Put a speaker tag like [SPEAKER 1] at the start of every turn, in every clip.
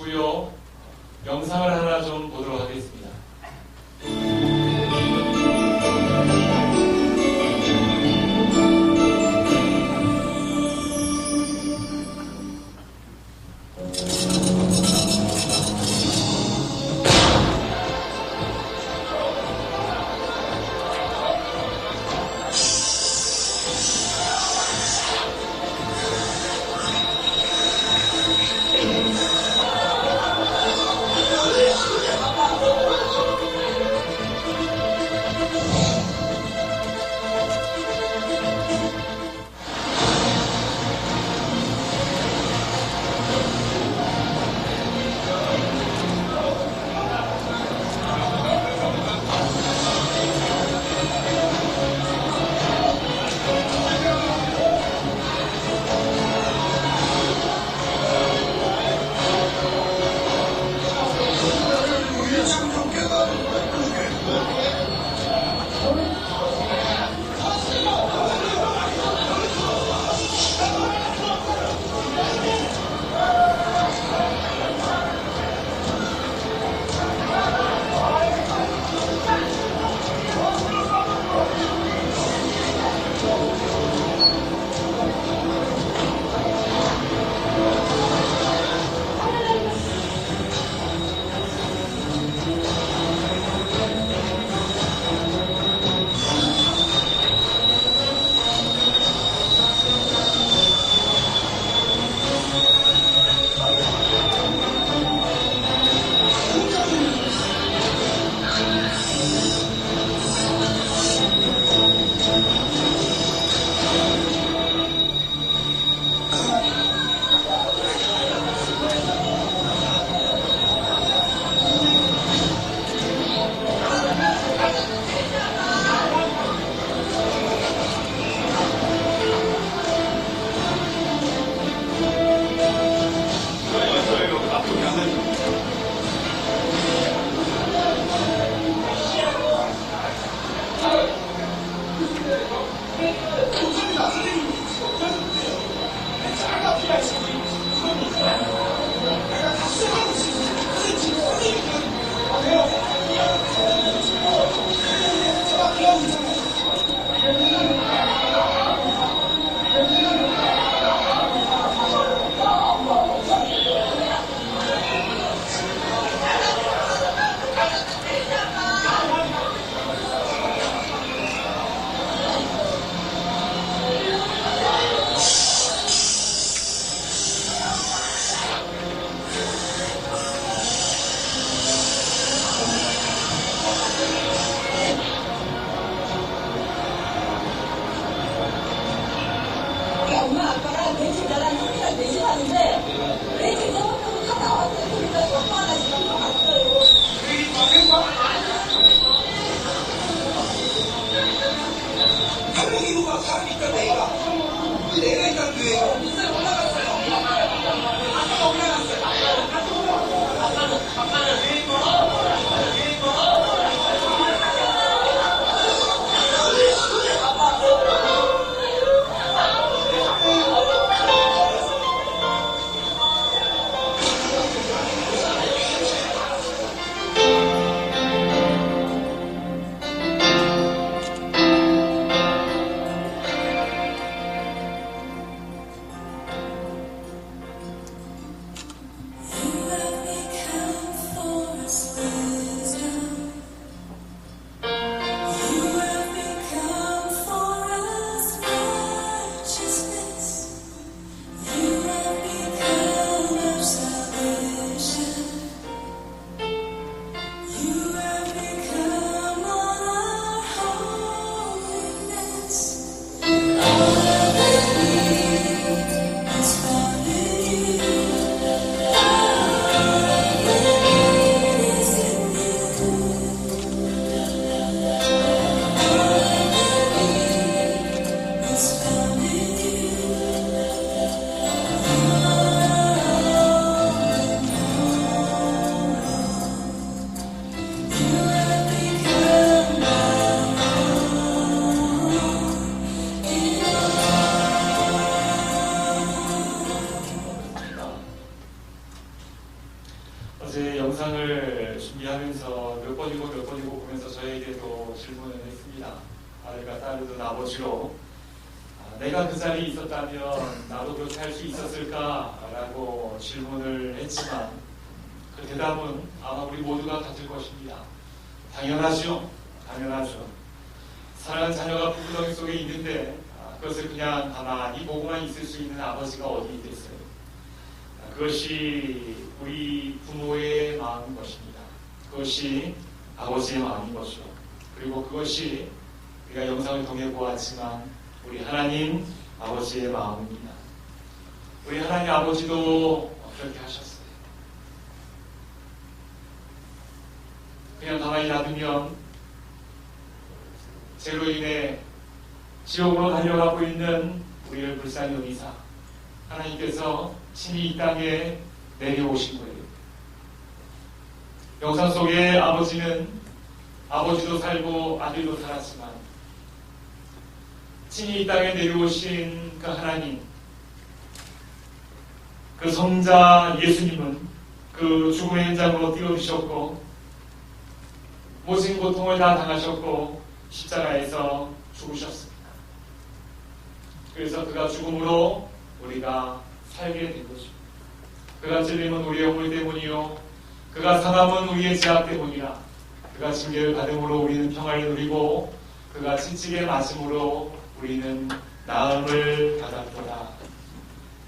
[SPEAKER 1] 주요 영상을 하나 좀 보도록 하겠습니다. 어제 영상을 준비하면서 몇 번이고 보면서 저에게도 질문을 했습니다. 아들과 딸을 둔 아버지로 내가 그 자리에 있었다면 나도 그렇게 할 수 있었을까라고 질문을 했지만 그 대답은 아마 우리 모두가 같을 것입니다. 당연하죠. 사랑하는 자녀가 부부덩이 속에 있는데 그것을 그냥 가만히 보고만 있을 수 있는 아버지가 어디 있겠어요. 그것이 우리 부모의 마음인 것입니다. 그것이 아버지의 마음인 것이죠. 그리고 그것이 우리가 영상을 통해 보았지만 우리 하나님 아버지의 마음입니다. 우리 하나님 아버지도 그렇게 하셨어요. 그냥 가만히 놔두면 죄로 인해 지옥으로 달려가고 있는 우리를 불쌍히 여기사 하나님께서 친히 이 땅에 내려오신 거예요. 영상 속에 아버지도 살고 아들도 살았지만 친히 이 땅에 내려오신 그 하나님, 그 성자 예수님은 그 죽음의 현장으로 뛰어드셨고 모진 고통을 다 당하셨고 십자가에서 죽으셨습니다. 그래서 그가 죽음으로 우리가 살게 된 것입니다. 그가 찔림은 우리의 허물 때문이요 그가 상함은 우리의 죄악 때문이라. 그가 징계를 받음으로 우리는 평안을 누리고 그가 채찍에 맞음으로 우리는 나음을 받았도다.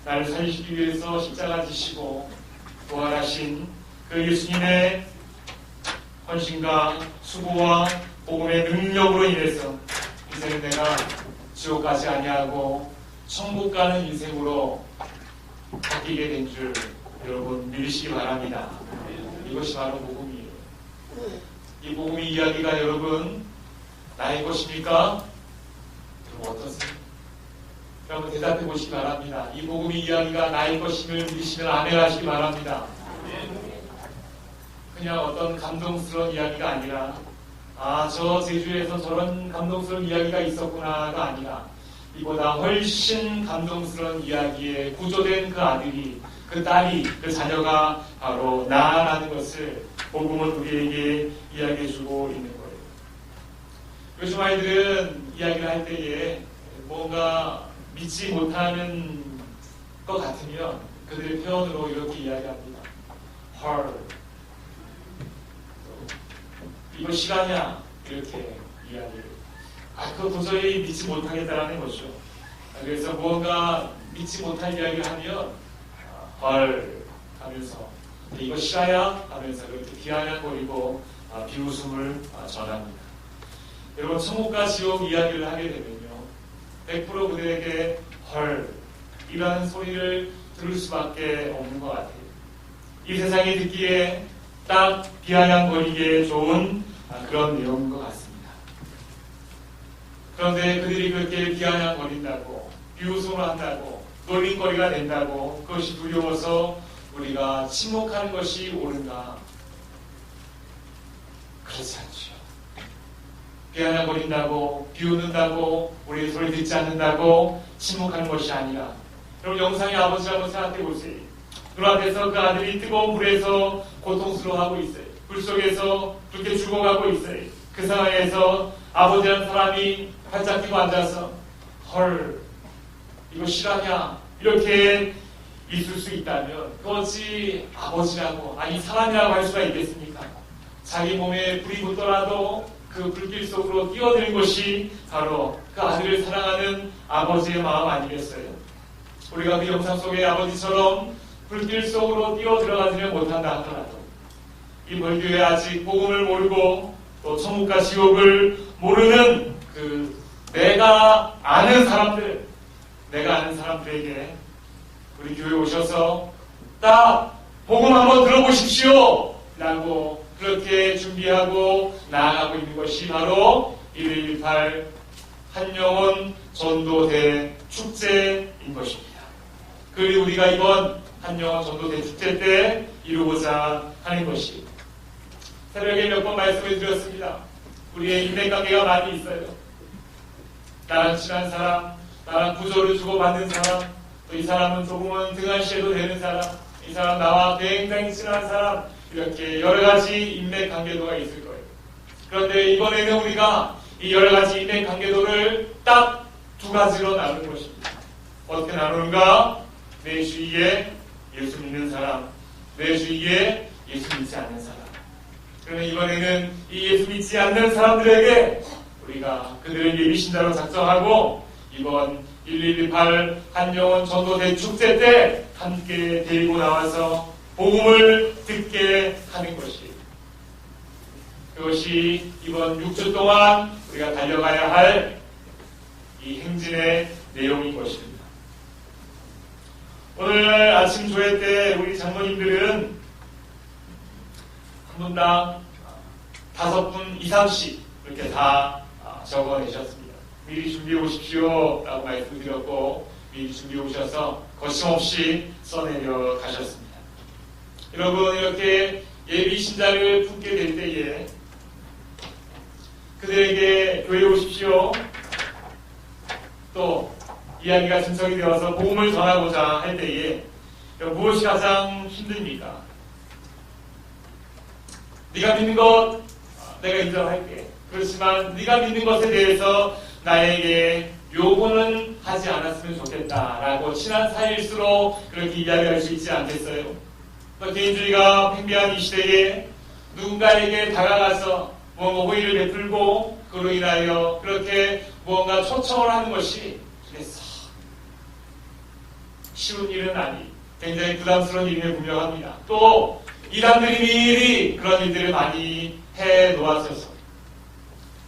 [SPEAKER 1] 나를 살리시기 위해서 십자가 지시고 부활하신 그 예수님의 헌신과 수고와 복음의 능력으로 인해서 인생은 내가 지옥 가지 아니하고 천국 가는 인생으로 바뀌게 된 줄 여러분 믿으시기 바랍니다. 이것이 바로 복음이에요. 이 복음의 이야기가 여러분 나의 것입니까? 여러분 어떠세요? 여러분 대답해 보시기 바랍니다. 이 복음의 이야기가 나의 것임을 믿으시면 아멘 하시기 바랍니다. 그냥 어떤 감동스러운 이야기가 아니라 저 제주에서 저런 감동스러운 이야기가 있었구나가 아니라 이보다 훨씬 감동스러운 이야기에 구조된 그 아들이, 그 딸이, 그 자녀가 바로 나라는 것을 복음은 우리에게 이야기해주고 있는 거예요. 요즘 아이들은 이야기를 할 때에 뭔가 믿지 못하는 것 같으면 그들의 표현으로 이렇게 이야기합니다. 헐, 이거 실화냐? 이렇게 이야기를. 그거 도저히 믿지 못하겠다라는 거죠. 그래서 무언가 믿지 못할 이야기를 하면 헐 하면서 이거 실화야? 하면서 그렇게 비아냥거리고 비웃음을 전합니다. 여러분 천국과 지옥 이야기를 하게 되면요 100% 그들에게 헐 이라는 소리를 들을 수밖에 없는 것 같아요. 이 세상이 듣기에 딱 비아냥거리기에 좋은 그런 내용인 것 같습니다. 그런데 그들이 그렇게 비아냥거린다고 비웃음을 한다고 놀림거리가 된다고 그것이 두려워서 우리가 침묵하는 것이 옳은가? 그렇지 않죠. 비아냥거린다고 비웃는다고 우리의 소리 듣지 않는다고 침묵하는 것이 아니라 여러분 영상의 아버지 한번 생각해 보세요. 눈앞에서 그 아들이 뜨거운 불에서 고통스러워하고 있어요. 불 속에서 그렇게 죽어가고 있어요. 그 상황에서 아버지라는 사람이 활짝 끼고 앉아서 헐 이거 실화냐 이렇게 있을 수 있다면 그것이 아버지라고 아니 사람이라고 할 수가 있겠습니까? 자기 몸에 불이 붙더라도 그 불길 속으로 뛰어드는 것이 바로 그 아들을 사랑하는 아버지의 마음 아니겠어요? 우리가 그 영상 속의 아버지처럼 불길 속으로 뛰어들어가지는 못한다 하더라도 이 멀교에 아직 복음을 모르고 또 천국과 지옥을 모르는 그 내가 아는 사람들에게 우리 교회 오셔서 딱 복음 한번 들어보십시오 라고 그렇게 준비하고 나아가고 있는 것이 바로 1.18 한영혼 전도대 축제인 것입니다. 그리고 우리가 이번 한영혼 전도대 축제 때 이루고자 하는 것이 새벽에 몇 번 말씀을 드렸습니다. 우리의 인맥관계가 많이 있어요. 나랑 친한 사람, 나랑 구조를 주고받는 사람, 또 이 사람은 조금은 등한시해도 되는 사람, 이 사람 나와 굉장히 친한 사람, 이렇게 여러 가지 인맥 관계도가 있을 거예요. 그런데 이번에는 우리가 이 여러 가지 인맥 관계도를 딱 두 가지로 나누는 것입니다. 어떻게 나누는가? 내 주위에 예수 믿는 사람, 내 주위에 예수 믿지 않는 사람. 그러면 이번에는 이 예수 믿지 않는 사람들에게 우리가 그들을 예비신자로 작정하고 이번 1118 한영원 전도대 축제 때 함께 데리고 나와서 복음을 듣게 하는 것이에요. 그것이 이번 6주 동안 우리가 달려가야 할 이 행진의 내용인 것입니다. 오늘 아침 조회 때 우리 장로님들은 한 분당 5분 이상씩 이렇게 다 적어내셨습니다. 미리 준비해 오십시오 라고 말씀드렸고 미리 준비해 오셔서 거침없이 써내려 가셨습니다. 여러분, 이렇게 예비 신자를 품게 될 때에 그들에게 교회에 오십시오, 또 이야기가 증석이 되어서 복음을 전하고자 할 때에 무엇이 가장 힘듭니까? 네가 믿는 것 내가 인정할게. 그렇지만 네가 믿는 것에 대해서 나에게 요구는 하지 않았으면 좋겠다라고 친한 사이일수록 그렇게 이야기할 수 있지 않겠어요? 개인주의가 팽배한 이 시대에 누군가에게 다가가서 무언가 호의를 베풀고 그로 인하여 그렇게 무언가 초청을 하는 것이 쉬운 일은 아니, 굉장히 부담스러운 일임에 분명합니다. 또 이단들이 미리 그런 일들을 많이 해놓았어서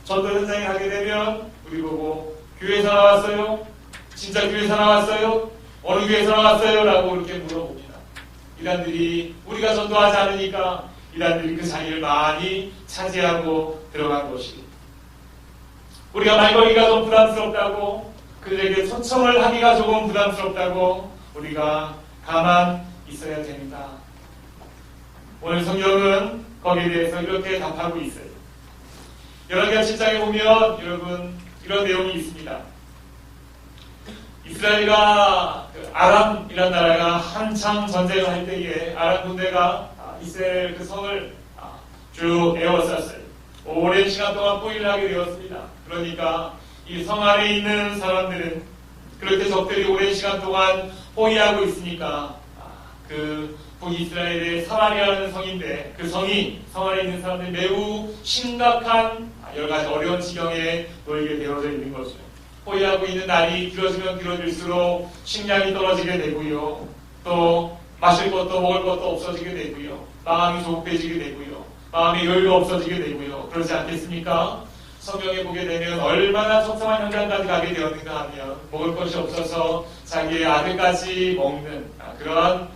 [SPEAKER 1] 전도 현장에 가게 되면 우리 보고 교회에서 나왔어요? 진짜 교회에서 나왔어요? 어느 교회에서 나왔어요? 라고 그렇게 물어봅니다. 이단들이 우리가 전도하지 않으니까 이단들이 그 자리를 많이 차지하고 들어간 것이, 우리가 말거리가 좀 부담스럽다고, 그들에게 초청을 하기가 조금 부담스럽다고 우리가 가만 있어야 됩니다. 오늘 성경은 거기에 대해서 이렇게 답하고 있어요. 열왕기하 7장에 보면 여러분 이런 내용이 있습니다. 이스라엘과 아람이라는 나라가 한창 전쟁을 할 때에 아람 군대가 이스라엘 그 성을 쭉 에워쌌어요. 오랜 시간 동안 포위를 하게 되었습니다. 그러니까 이 성 안에 있는 사람들은 그렇게 적들이 오랜 시간 동안 포위하고 있으니까 그 북이스라엘의 사마리아라는 성인데 그 성이 성 안에 있는 사람들이 매우 심각한 여러 가지 어려운 지경에 놓이게 되어져 있는 거죠. 포위하고 있는 날이 길어지면 길어질수록 식량이 떨어지게 되고요. 또 마실 것도 먹을 것도 없어지게 되고요. 마음이 조급해지게 되고요. 마음의 여유가 없어지게 되고요. 그렇지 않겠습니까? 성경에 보게 되면 얼마나 속상한 현장까지 가게 되었는가 하면 먹을 것이 없어서 자기의 아들까지 먹는 그런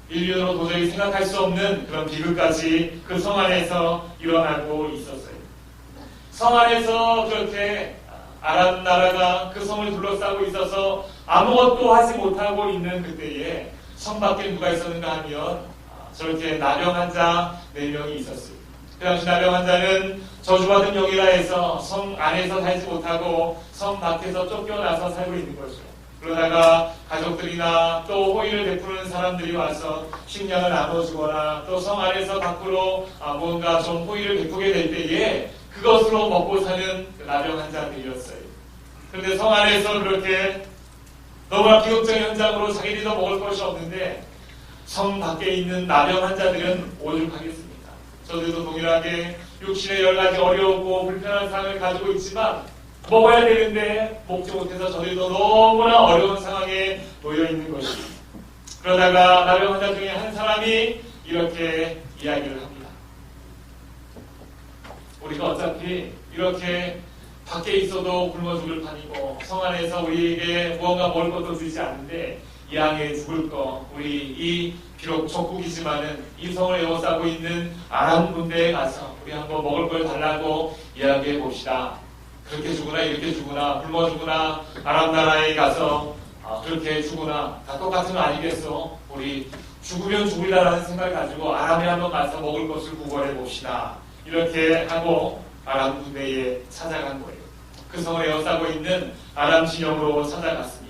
[SPEAKER 1] 인륜으로 도저히 생각할 수 없는 그런 비극까지 그 성 안에서 일어나고 있었어요. 성 안에서 그렇게 아람 나라가 그 성을 둘러싸고 있어서 아무것도 하지 못하고 있는 그때에 성 밖에 누가 있었는가 하면 저렇게 나병 환자 4명이 있었어요. 그 당시 나병 환자는 저주받은 영이라 해서 성 안에서 살지 못하고 성 밖에서 쫓겨나서 살고 있는 거죠. 그러다가 가족들이나 또 호의를 베푸는 사람들이 와서 식량을 나눠주거나 또 성 안에서 밖으로 뭔가 좀 호의를 베푸게 될 때에 그것으로 먹고 사는 나병 환자들이었어요. 그런데 성 안에서 그렇게 너무나 비극적인 현장으로 자기들도 먹을 것이 없는데 성 밖에 있는 나병 환자들은 오죽하겠습니까? 저들도 동일하게 육신의 여러 가지 어려웠고 불편한 상황을 가지고 있지만 먹어야 되는데 먹지 못해서 저들도 너무나 어려운 상황에 놓여 있는 것입니다. 그러다가 나병 환자 중에 한 사람이 이렇게 이야기를 합니다. 우리가 어차피 이렇게 밖에 있어도 굶어 죽을 판이고 성 안에서 우리에게 무언가 먹을 것도 주지 않는데 이 양에 죽을 거, 우리 이 비록 적국이지만은 이 성을 에워싸고 있는 아람 군대에 가서 우리 한번 먹을 걸 달라고 이야기해 봅시다. 그렇게 죽으나 이렇게 죽으나 굶어 죽으나 아람 나라에 가서 그렇게 죽으나 다 똑같은 거 아니겠어? 우리 죽으면 죽으리라는 생각을 가지고 아람에 한번 가서 먹을 것을 구걸해 봅시다. 이렇게 하고 아람 군대에 찾아간 거예요. 그 성을 에워싸고 있는 아람 진영으로 찾아갔습니다.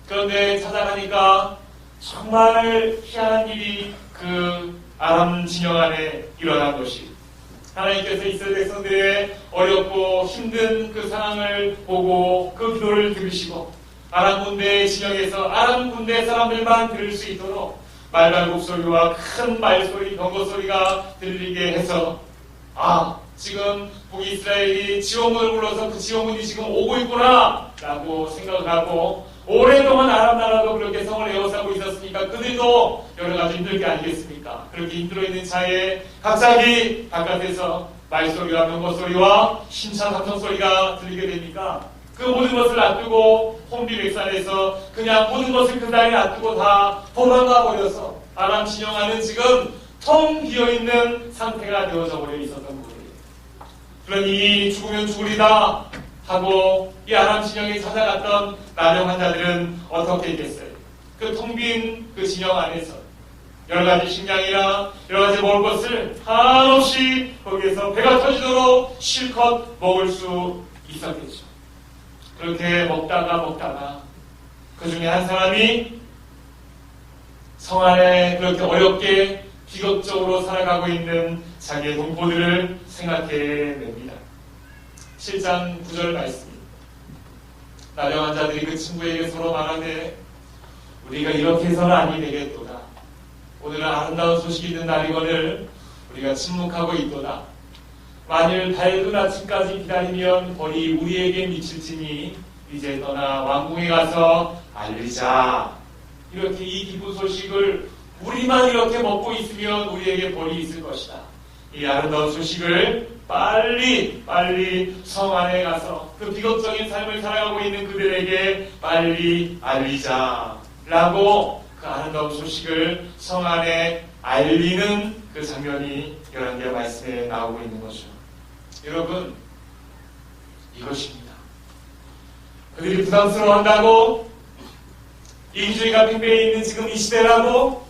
[SPEAKER 1] 그런데 찾아가니까 정말 희한한 일이 그 아람 진영 안에 일어난 것이, 하나님께서 이스라엘 백성들의 어렵고 힘든 그 상황을 보고 그 기도를 들으시고 아람 군대 진영에서 아람 군대 사람들만 들을 수 있도록 말발굽 소리와 큰 말소리, 경고 소리가 들리게 해서, 지금 북이스라엘이 지원군을 불러서 그 지원군이 지금 오고 있구나 라고 생각을 하고, 오랫동안 아람 나라도 그렇게 성을 에워싸고 있었으니까 그들도 여러 가지 힘들 게 아니겠습니까? 그렇게 힘들어 있는 차에 갑자기 바깥에서 말소리와 경고소리와 힘찬 함성소리가 들리게 되니까 그 모든 것을 놔두고 혼비백산에서 그냥 모든 것을 그 자리에 놔두고 다 도망가 버려서 아람 진영 안은 지금 텅 비어있는 상태가 되어져 버려 있었던 거예요. 그러니 죽으면 죽으리다 하고 이 아람 진영에 찾아갔던 나병 환자들은 어떻게 했겠어요? 그 텅 빈 그 진영 안에서 여러 가지 식량이나 여러 가지 먹을 것을 한없이 거기에서 배가 터지도록 실컷 먹을 수 있었겠죠. 그렇게 먹다가 그 중에 한 사람이 성 안에 그렇게 어렵게 비극적으로 살아가고 있는 자기의 동포들을 생각해냅니다. 7장 9절 말씀입니다. 나병 환자들이 그 친구에게 서로 말하되 우리가 이렇게 해서는 아니 되겠도다. 오늘은 아름다운 소식이 있는 날이거늘 우리가 침묵하고 있도다. 만일 밝은 아침까지 기다리면 벌이 우리에게 미칠지니 이제 떠나 왕궁에 가서 알리자. 이렇게 이 기쁜 소식을 우리만 이렇게 먹고 있으면 우리에게 벌이 있을 것이다. 이 아름다운 소식을 빨리 성 안에 가서 그 비극적인 삶을 살아가고 있는 그들에게 빨리 알리자 라고 그 아름다운 소식을 성 안에 알리는 그 장면이 열왕기하 말씀에 나오고 있는 거죠. 여러분, 이것입니다. 그들이 부담스러워한다고, 이기주의가 팽배해 있는 지금 이 시대라고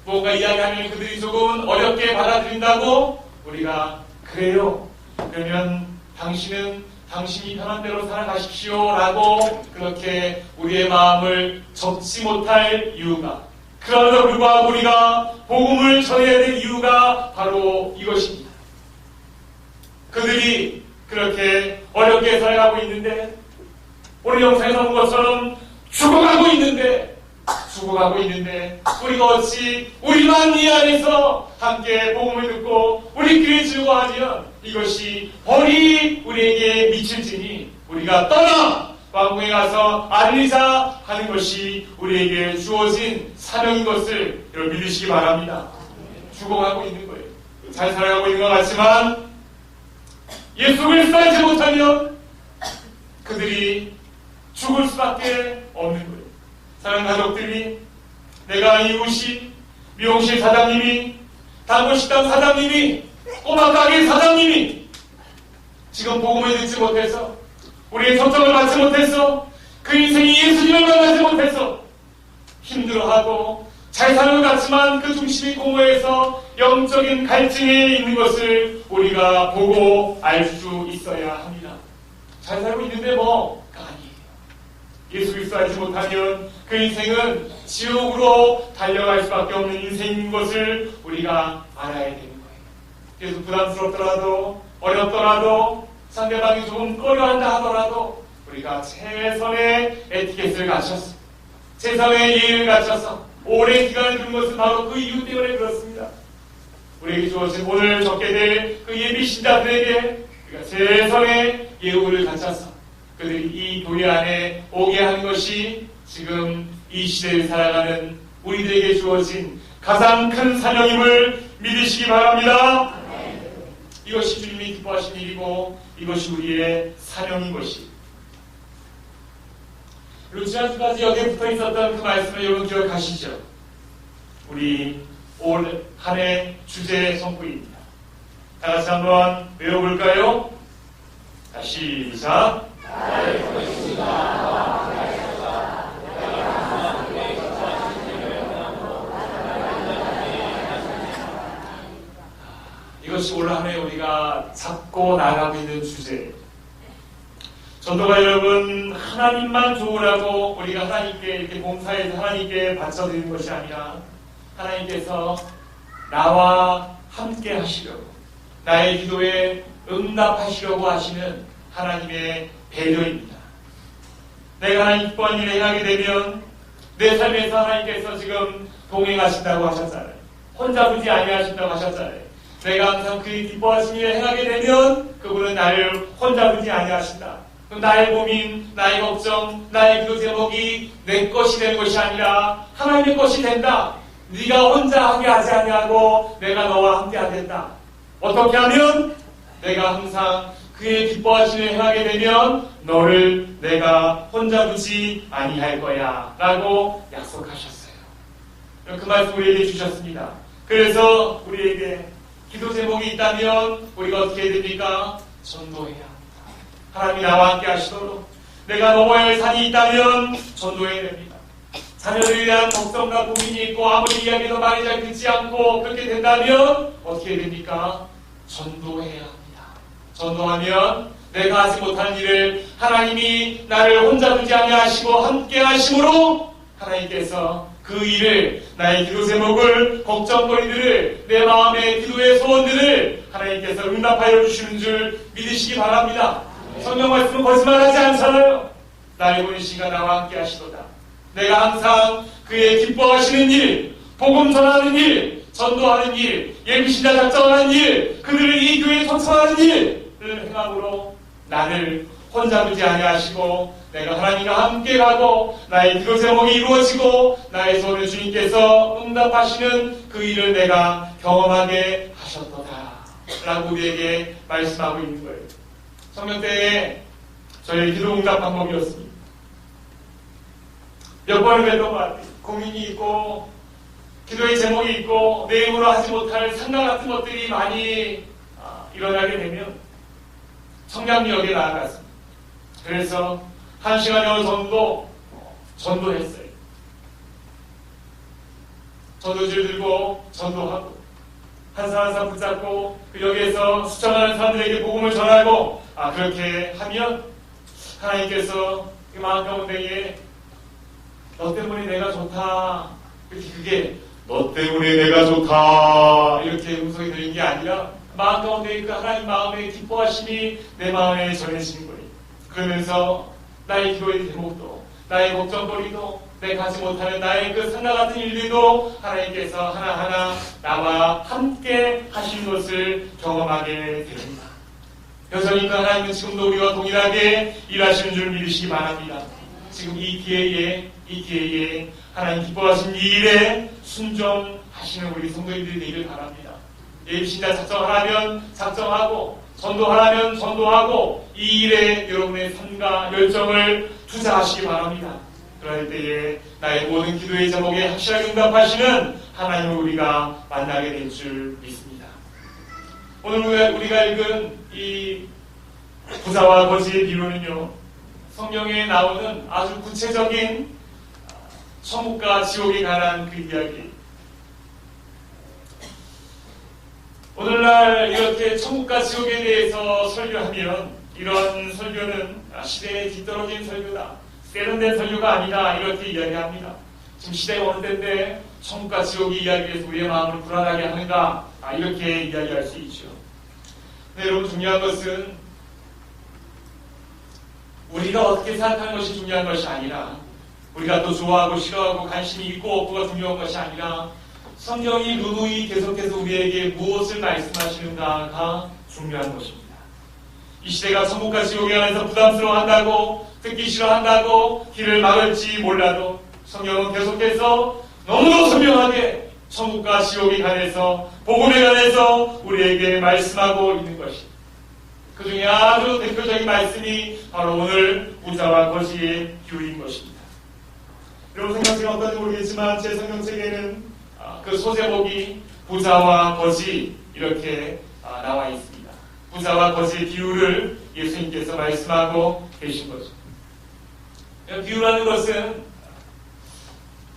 [SPEAKER 1] 뭔가 이야기하면 그들이 조금 어렵게 받아들인다고 우리가 그래요. 그러면 당신이 편한 대로 살아가십시오 라고 그렇게 우리의 마음을 접지 못할 이유가, 그럼에도 불구하고 우리가 복음을 전해야 될 이유가 바로 이것입니다. 그들이 그렇게 어렵게 살아가고 있는데, 오늘 영상에 나온 것처럼 죽어가고 있는데 우리가 어찌 우리만 이 안에서 함께 복음을 듣고 우리끼리 즐거워하면 이것이 벌이 우리에게 미칠지니 우리가 떠나 왕궁에 가서 알리자 하는 것이 우리에게 주어진 사명인 것을 여러분 믿으시기 바랍니다. 죽어가고 있는 거예요. 잘 살아가고 있는 것 같지만 예수 그리스도 알지 못하면 그들이 죽을 수밖에 없는 거예요. 사랑하는 가족들이, 내가 이웃이, 미용실 사장님이, 단골식당 사장님이, 꼬마 가게 사장님이 지금 복음을 듣지 못해서, 우리의 초점을 받지 못해서, 그 인생이 예수님을 만나지 못해서 힘들어하고 잘 사는 것 같지만 그 중심이 공허해서 영적인 갈증에 있는 것을 우리가 보고 알 수 있어야 합니다. 잘 살고 있는데 아니에요. 예수 그리스도 알지 못하면 그 인생은 지옥으로 달려갈 수밖에 없는 인생인 것을 우리가 알아야 되는 거예요. 그래서 부담스럽더라도, 어렵더라도, 상대방이 조금 꺼려한다 하더라도 우리가 최선의 에티켓을 갖춰서, 최선의 예의를 갖춰서 오랜 기간을 두는 것은 바로 그 이유 때문에 그렇습니다. 우리에게 주어진 오늘 적게 될 그 예비 신자들에게 우리가 최선의 예우를 갖춰서 그들이 이 교회 안에 오게 하는 것이 지금 이 시대를 살아가는 우리들에게 주어진 가장 큰 사명임을 믿으시기 바랍니다. 이것이 주님이 기뻐하신 일이고 이것이 우리의 사명인 것이. 그리고 지난주까지 여기에 붙어 있었던 그 말씀을 여러분 기억하시죠? 우리 올 한 해 주제 선포입니다. 다 같이 한번 외워볼까요? 다시 시작. 이것이 올 한 해 우리가 잡고 나가고 있는 주제. 전도가 여러분 하나님만 좋으라고 우리가 하나님께 이렇게 봉사해서 하나님께 바쳐드리는 것이 아니라 하나님께서 나와 함께 하시려고 나의 기도에 응답하시려고 하시는 하나님의 배려입니다. 내가 하나님 기뻐하는 일을 행하게 되면 내 삶에서 하나님께서 지금 동행하신다고 하셨잖아요. 혼자 두지 아니하신다고 하셨잖아요. 내가 항상 그의 기뻐하신 일을 행하게 되면 그분은 나를 혼자 두지 아니하신다. 그럼 나의 고민, 나의 걱정, 나의 기도 제목이 내 것이 되는 것이 아니라 하나님의 것이 된다. 네가 혼자 하게 하지 아니하고 내가 너와 함께 하겠다. 어떻게 하면? 내가 항상 그의 기뻐하시는 일을 행하게 되면 너를 내가 혼자 두지 아니할 거야 라고 약속하셨어요. 그 말씀 우리에게 주셨습니다. 그래서 우리에게 기도 제목이 있다면 우리가 어떻게 해야 됩니까? 전도해야 합니다. 하나님이 나와 함께 하시도록 내가 넘어야 할 산이 있다면 전도해야 됩니다. 자녀들에 대한 걱정과 고민이 있고 아무리 이야기도 많이 잘 듣지 않고 그렇게 된다면 어떻게 해야 됩니까? 전도해야 합니다. 전도하면 내가 하지 못한 일을 하나님이 나를 혼자 두지 아니하시고 함께 하심으로 하나님께서 그 일을 나의 기도 제목을 걱정거리들을 내 마음의 기도의 소원들을 하나님께서 응답하여 주시는 줄 믿으시기 바랍니다. 성경 말씀은 거짓말하지 않잖아요. 나의 보내시가 나와 함께 하시도다. 내가 항상 그의 기뻐하시는 일, 복음 전하는 일, 전도하는 일, 예비신자 작정하는 일, 그들을 이 교회에 초청하는 일을 행함으로 나를 혼자 두지 아니하시고 내가 하나님과 함께 가고 나의 기도 제목이 이루어지고 나의 소원을 주님께서 응답하시는 그 일을 내가 경험하게 하셨도다 라고 우리에게 말씀하고 있는 거예요. 성령 때에 저희 기도 응답 방법이었습니다. 몇 번을 뵀던 것 같아요. 고민이 있고 기도의 제목이 있고 내 힘으로 하지 못할 상담 같은 것들이 많이 일어나게 되면 청량리역에 나아갔습니다. 그래서 1시간여 정도 전도했어요. 전도지를 들고 전도하고 한 사람 한 사람 붙잡고 그 역에서 수천많은 사람들에게 복음을 전하고 그렇게 하면 하나님께서 그 마음 가운데에 너 때문에 내가 좋다 그게 너 때문에 내가 좋다 이렇게 음성이 들리는 게 아니라 마음 가운데 그 하나님 마음의 기뻐하심이 내 마음에 전해지는 거예요. 그러면서 나의 기도의 제목도 나의 걱정거리도 내가 하지 못하는 나의 그 상과 같은 일들도 하나님께서 하나하나 나와 함께 하시는 것을 경험하게 됩니다. 여전히 그 하나님은 지금도 우리와 동일하게 일하시는 줄 믿으시기 바랍니다. 지금 이 기회에 하나님 기뻐하신 이 일에 순종하시는 우리 성도님들이 되기를 바랍니다. 예비신자 작정하라면 작정하고 전도하라면 전도하고 이 일에 여러분의 삶과 열정을 투자하시기 바랍니다. 그럴 때에 나의 모든 기도의 제목에 확실하게 응답하시는 하나님을 우리가 만나게 될 줄 믿습니다. 오늘 우리가 읽은 이 부자와 거지의 비유는요, 성경에 나오는 아주 구체적인 천국과 지옥에 관한 그 이야기. 오늘날 이렇게 천국과 지옥에 대해서 설교하면 이런 설교는 시대에 뒤떨어진 설교다, 세련된 설교가 아니다 이렇게 이야기합니다. 지금 시대가 어느 때인데 천국과 지옥의 이야기에서 우리의 마음을 불안하게 하는가 이렇게 이야기할 수 있죠. 근데 여러분 중요한 것은 우리가 어떻게 생각하는 것이 중요한 것이 아니라 우리가 또 좋아하고 싫어하고 관심이 있고 없고가 중요한 것이 아니라 성경이 누누이 계속해서 우리에게 무엇을 말씀하시는가가 중요한 것입니다. 이 시대가 천국과 지옥에 관해서 부담스러워한다고 듣기 싫어한다고 길을 막을지 몰라도 성경은 계속해서 너무도 선명하게 천국과 지옥에 관해서 복음에 관해서 우리에게 말씀하고 있는 것입니다. 그 중에 아주 대표적인 말씀이 바로 오늘 부자와 거지의 비유인 것입니다. 여러분 성경책은 어떤지 모르겠지만 제 성경책에는 그 소제목이 부자와 거지 이렇게 나와 있습니다. 부자와 거지의 비유를 예수님께서 말씀하고 계신 거죠. 비유라는 것은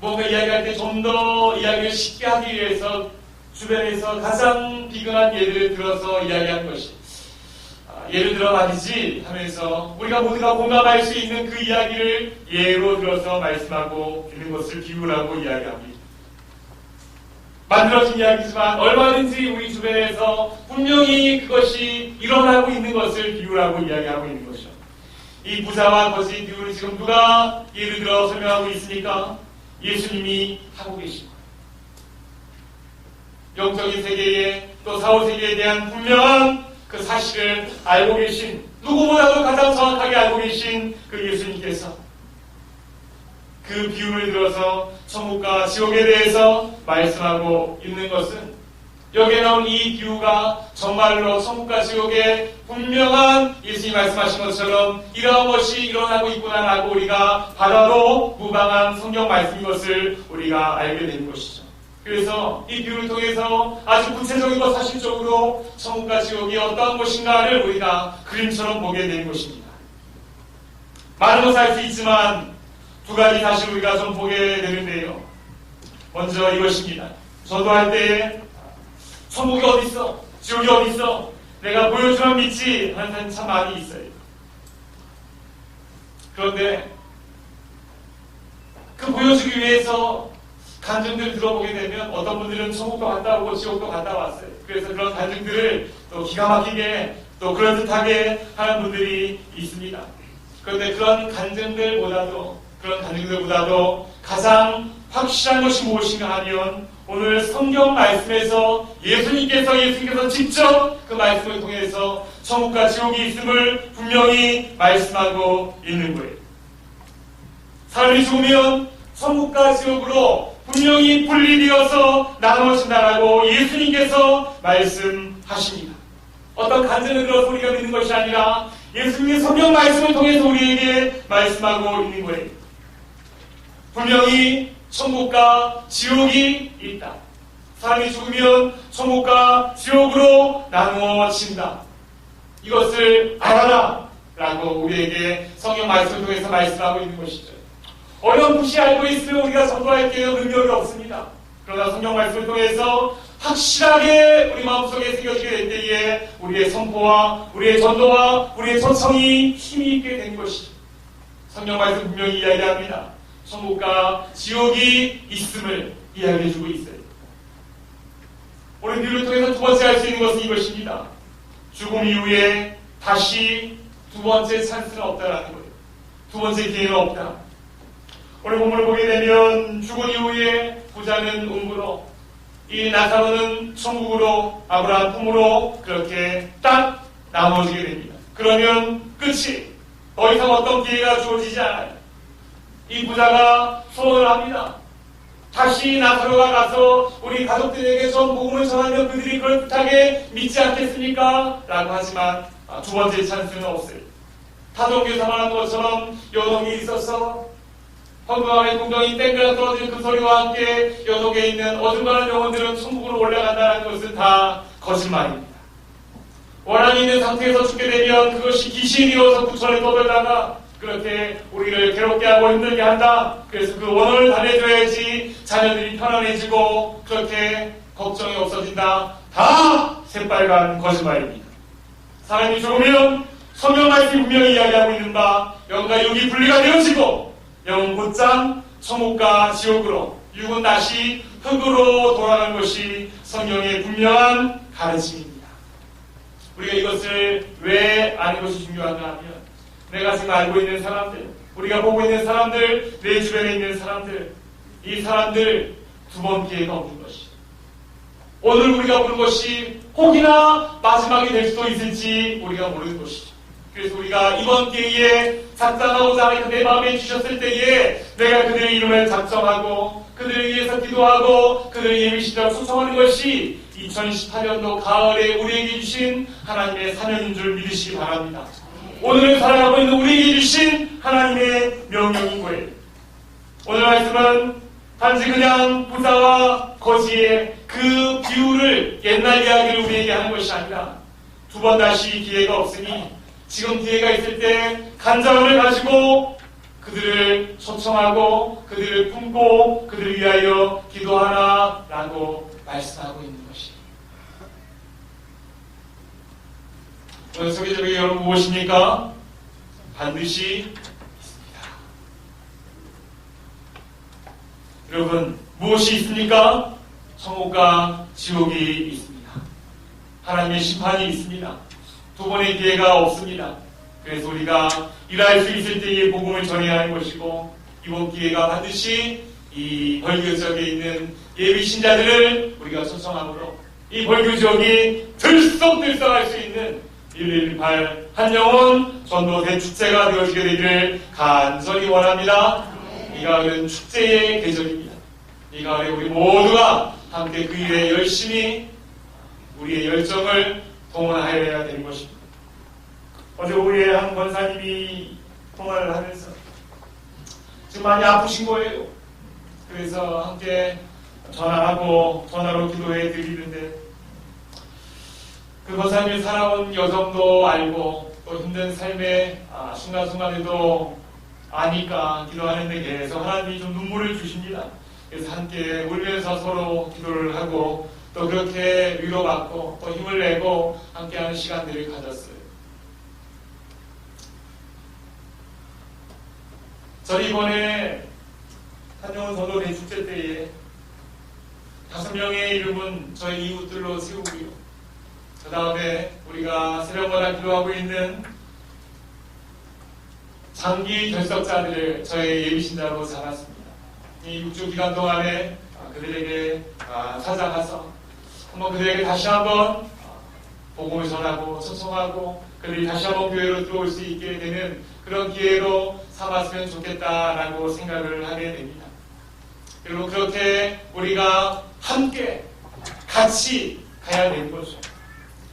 [SPEAKER 1] 뭔가 이야기할 때 좀 더 이야기를 쉽게 하기 위해서 주변에서 가장 비근한 예를 들어서 이야기하는 것이 예를 들어 말이지 하면서 우리가 모두가 공감할 수 있는 그 이야기를 예로 들어서 말씀하고 있는 것을 비유라고 이야기합니다. 만들어진 이야기지만 얼마든지 우리 주변에서 분명히 그것이 일어나고 있는 것을 비유라고 이야기하고 있는 것이죠. 이 부자와 거지 비유를 지금 누가 예를 들어 설명하고 있으니까 예수님이 하고 계신 거예요. 영적인 세계에 또 사후 세계에 대한 분명한 그 사실을 알고 계신, 누구보다도 가장 정확하게 알고 계신 그 예수님께서 그 비유를 들어서 천국과 지옥에 대해서 말씀하고 있는 것은, 여기에 나온 이 비유가 정말로 천국과 지옥의 분명한 예수님이 말씀하신 것처럼 이러한 것이 일어나고 있구나라고 우리가 바라도 무방한 성경 말씀인 것을 우리가 알게 되는 것이죠. 그래서 이 비유를 통해서 아주 구체적이고 사실적으로 천국과 지옥이 어떠한 것인가를 우리가 그림처럼 보게 되는 것입니다. 많은 것을 알 수 있지만 두 가지 사실 우리가 좀 보게 되는데요. 먼저 이것입니다. 전도할 때에 천국이 어디 있어? 지옥이 어디 있어? 내가 보여주면 믿지 하는 사람이 참 많이 있어요. 그런데 그 보여주기 위해서 간증들 들어보게 되면 어떤 분들은 천국도 갔다 오고 지옥도 갔다 왔어요. 그래서 그런 간증들을 또 기가 막히게 또 그럴듯하게 하는 분들이 있습니다. 그런데 그런 간증들보다도 가장 확실한 것이 무엇인가 하면 오늘 성경 말씀에서 예수님께서 직접 그 말씀을 통해서 천국과 지옥이 있음을 분명히 말씀하고 있는 거예요. 사람이 죽으면 천국과 지옥으로 분명히 분리되어서 나눠진다라고 예수님께서 말씀하십니다. 어떤 간증을 들어서 우리가 믿는 것이 아니라 예수님의 성경 말씀을 통해서 우리에게 말씀하고 있는 거예요. 분명히 천국과 지옥이 있다. 사람이 죽으면 천국과 지옥으로 나누어진다. 이것을 알아라 라고 우리에게 성경 말씀을 통해서 말씀하고 있는 것이죠. 어렴풋이 알고 있으면 우리가 전도할 게 능력이 없습니다. 그러나 성경 말씀을 통해서 확실하게 우리 마음속에 새겨지게 될 때에 우리의 선포와 우리의 전도와 우리의 초청이 힘이 있게 된 것이죠. 성경 말씀 분명히 이야기합니다. 천국과 지옥이 있음을 이야기해주고 있어요. 오늘 비유를 통해서 두 번째 알 수 있는 것은 이것입니다. 죽음 이후에 다시 두 번째 찬스는 없다라는 거예요. 두 번째 기회는 없다. 오늘 본문을 보게 되면 죽은 이후에 부자는 음부로, 이 나사로는 천국으로, 아브라함 품으로 그렇게 딱 나눠지게 됩니다. 그러면 끝이, 더 이상 어떤 기회가 주어지지 않아요. 이 부자가 소원을 합니다. 다시 나사로가 가서 우리 가족들에게 전 복음을 전하면 그들이 그럴듯하게 믿지 않겠습니까? 라고 하지만 두 번째 찬스는 없어요. 타종교사 말한 것처럼 연옥이 있어서 황금함의 궁정이 땡그라 떨어진 그 소리와 함께 연옥에 있는 어중간한 영혼들은 천국으로 올라간다는 것은 다 거짓말입니다. 원한이 있는 상태에서 죽게 되면 그것이 귀신이어서 부천에 떠들다가 그렇게 우리를 괴롭게 하고 힘들게 한다. 그래서 그 원혼을 달래줘야지 자녀들이 편안해지고 그렇게 걱정이 없어진다. 다 새빨간 거짓말입니다. 사람이 죽으면 성경 말씀이 분명히 이야기하고 있는 바 영과 육이 분리가 되어지고 영은 곧장 천국과 지옥으로, 육은 다시 흙으로 돌아가는 것이 성경의 분명한 가르침입니다. 우리가 이것을 왜 아는 것이 중요한가 하면 내가 지금 알고 있는 사람들, 우리가 보고 있는 사람들, 내 주변에 있는 사람들, 이 사람들 두 번 기회가 없는 것이죠. 오늘 우리가 보는 것이 혹이나 마지막이 될 수도 있을지 우리가 모르는 것이죠. 그래서 우리가 이번 기회에 작정하고자 하나님께서 내 마음에 주셨을 때에 내가 그들의 이름을 작정하고 그들을 위해서 기도하고 그들을 예비시다고 초청하는 것이 2018년도 가을에 우리에게 주신 하나님의 사명인 줄 믿으시기 바랍니다. 오늘을 살아가고 있는 우리에게 주신 하나님의 명령인 거예요. 오늘 말씀은 단지 그냥 부자와 거지의 그 비유를, 옛날 이야기를 우리에게 하는 것이 아니라 두 번 다시 기회가 없으니 지금 기회가 있을 때 간절함을 가지고 그들을 초청하고 그들을 품고 그들을 위하여 기도하라라고 말씀하고 있는 것입니다. 오늘 소개적인 여러분 무엇입니까? 반드시 있습니다. 여러분 무엇이 있습니까? 천국과 지옥이 있습니다. 하나님의 심판이 있습니다. 두 번의 기회가 없습니다. 그래서 우리가 일할 수 있을 때에 복음을 전해야 하는 것이고, 이번 기회가 반드시 이 벌교 지역에 있는 예비 신자들을 우리가 초청함으로 이 벌교 지역이 들썩들썩할 수 있는 118 한영혼 전도 대축제가 되어지게 되기를 간절히 원합니다. 이 가을은 축제의 계절입니다. 이 가을에 우리 모두가 함께 그 일에 열심히 우리의 열정을 동원하여야 되는 것입니다. 어제 오후에 한 권사님이 통화를 하면서 지금 많이 아프신 거예요. 그래서 함께 전화로 기도해 드리는데, 그 권사님이 살아온 여정도 알고 또 힘든 삶의 순간순간에도 아니까 기도하는 데 계속 하나님이 좀 눈물을 주십니다. 그래서 함께 울면서 서로 기도를 하고 또 그렇게 위로받고 또 힘을 내고 함께하는 시간들을 가졌어요. 저는 이번에 한영혼 전도 대축제 때에 5명의 이름은 저희 이웃들로 세우고요. 그 다음에 우리가 새벽마다 기도하고 있는 장기 결석자들을 저희 예비신자로 잡았습니다. 이 6주 기간 동안에 그들에게 찾아가서 한번 그들에게 다시 한번 복음을 전하고 초청하고 그들이 다시 한번 교회로 들어올 수 있게 되는 그런 기회로 삼았으면 좋겠다라고 생각을 하게 됩니다. 그리고 그렇게 우리가 함께 같이 가야 되는 거죠.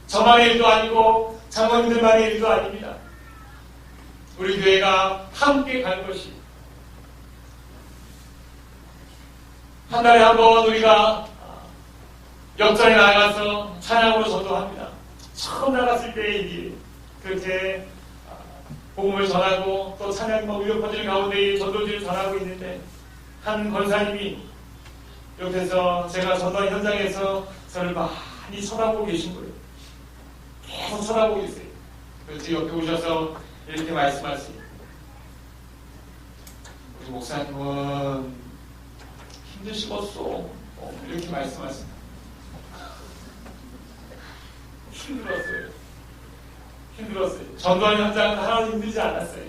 [SPEAKER 1] 저만의 일도 아니고 장로님들만의 일도 아닙니다. 우리 교회가 함께 가는 것이, 한 달에 한 번 우리가 역전에 나가서 찬양으로 전도합니다. 처음 나갔을 때의 일이에요. 그렇게 복음을 전하고 또 찬양과 우연 퍼지는 가운데 전도지를 전하고 있는데, 한 권사님이 옆에서 제가 전도 현장에서 저를 많이 쳐다보고 계신 거예요. 계속 쳐다보고 계세요. 그래서 옆에 오셔서 이렇게 말씀하세요. 우리 목사님은 힘드시겠어. 이렇게 말씀하십니다. 힘들었어요. 전도하는 현장은 하나도 힘들지 않았어요.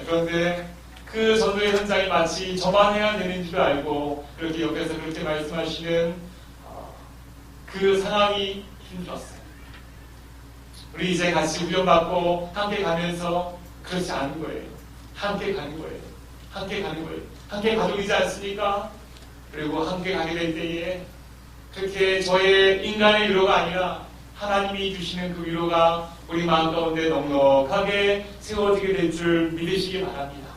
[SPEAKER 1] 그런데 그 전도의 현장이 마치 저만 해야 되는 줄 알고 그렇게 옆에서 그렇게 말씀하시는 그 상황이 힘들었어요. 우리 이제 같이 훈련받고 함께 가면서 그렇지 않은 거예요. 함께 가는 거예요. 함께 가는 거예요. 함께 가족이지 않습니까? 그리고 함께 가게 될 때에 그렇게 저의 인간의 위로가 아니라 하나님이 주시는 그 위로가 우리 마음 가운데 넉넉하게 세워지게 될 줄 믿으시기 바랍니다.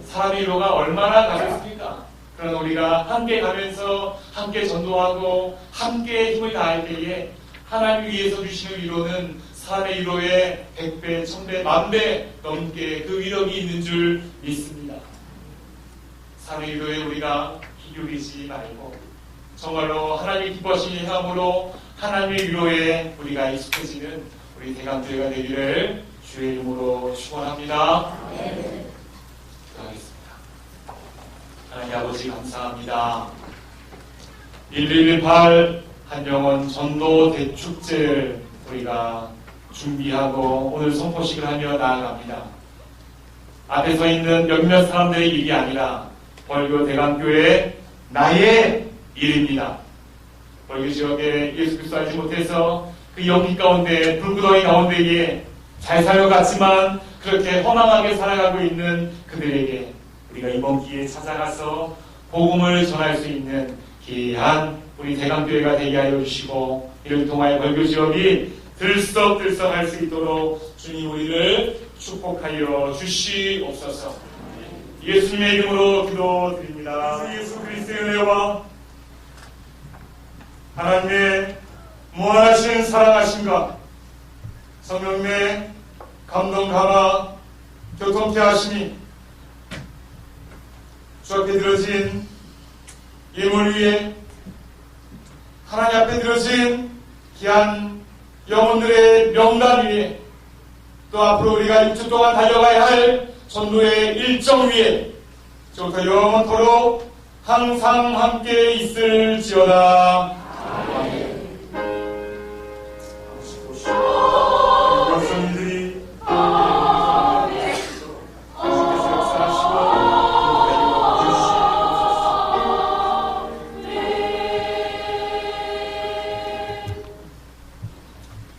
[SPEAKER 1] 사람의 위로가 얼마나 가볍습니까? 그러나 우리가 함께 가면서 함께 전도하고 함께 힘을 다할 때에 하나님 위해서 주시는 위로는 사람의 위로의 100배, 1000배, 10,000배 넘게 그 위력이 있는 줄 믿습니다. 사람의 위로에 우리가 기울이지 말고 정말로 하나님이 기뻐하시는 행함으로 하나님의 위로에 우리가 익숙해지는 우리 대강교회가 되기를 주의 이름으로 축원합니다. 기도하겠습니다. 하나님 아버지 감사합니다. 1118 한영혼 전도 대축제를 우리가 준비하고 오늘 선포식을 하며 나아갑니다. 앞에 서 있는 몇몇 사람들의 일이 아니라 벌교 대강교회 나의 일입니다. 벌교 지역에 예수 그리스도 알지 못해서 그 연기 가운데 불구덩이 가운데에 잘 살아갔지만 그렇게 허망하게 살아가고 있는 그들에게 우리가 이번 기회에 찾아가서 복음을 전할 수 있는 귀한 우리 대강교회가 되게 하여 주시고, 이를 통하여 벌교 지역이 들썩들썩할 수 있도록 주님 우리를 축복하여 주시옵소서. 예수님의 이름으로 기도드립니다. 예수 그리스도의 은혜와 하나님의 무한하신 사랑하심과 성령의 감동 감화 교통케 하심이 주 앞에 드려진 예물 위에 하나님 앞에 드려진 귀한 영혼들의 명단 위에
[SPEAKER 2] 또 앞으로 우리가 6주 동안 달려가야 할 전도의 일정 위에 저부터 영원토록 항상 함께 있을지어다.